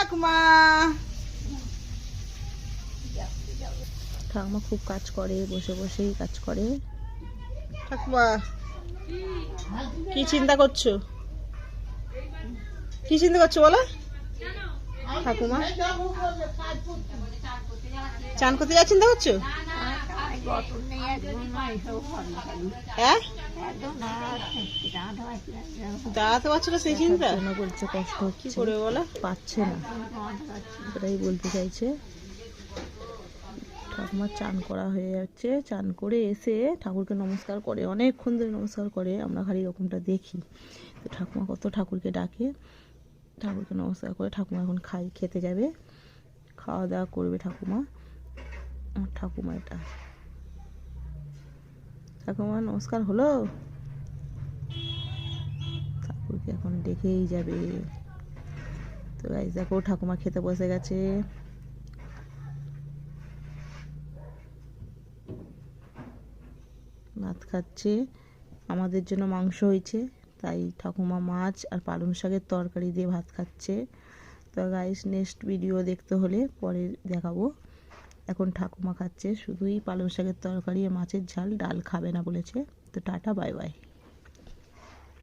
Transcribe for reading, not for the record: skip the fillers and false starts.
ঠাকুমা। ঠাকুমা খুব কাজ করে, বসে বসেই কাজ করে। ঠাকুমা কি চিন্তা করছো? কি চিন্তা করছো বলো ঠাকুমা? চান করতে যাওয়ার চিন্তা করছো? হ্যাঁ, দাঁড়াতে পারছো না সেই চিন্তা বলছে কষ্ট কি করে বলো? পাচ্ছে না, সেটাই বলতে চাইছে। ঠাকুমার চান করা হয়ে যাচ্ছে, চান করে এসে ঠাকুরকে নমস্কার করে, অনেকক্ষণ ধরে নমস্কার করে, আমরা খালি এরকমটা দেখি। তো ঠাকুমা কত ঠাকুরকে ডাকে, ঠাকুরকে নমস্কার করে ঠাকুমা এখন খেতে যাবে, খাওয়া দাওয়া করবে ঠাকুমা। আমার ঠাকুমা এটা। ঠাকুমা নমস্কার হলো, ঠাকুরকে এখন ডেকেই যাবে। তো গাইস দেখো ঠাকুমা খেতে বসে গেছে। ভাত খাচ্ছে, আমাদের জন্য মাংস হয়েছে, তাই ঠাকুমা মাছ আর পালং শাকের তরকারি দিয়ে ভাত খাচ্ছে। তো গাইস নেক্সট ভিডিও দেখতে হলে পরে দেখাবো। এখন ঠাকুমা খাচ্ছে শুধুই পালং শাকের তরকারি আর মাছের ঝাল, ডাল খাবে না বলেছে। তো টাটা, বাই বাই।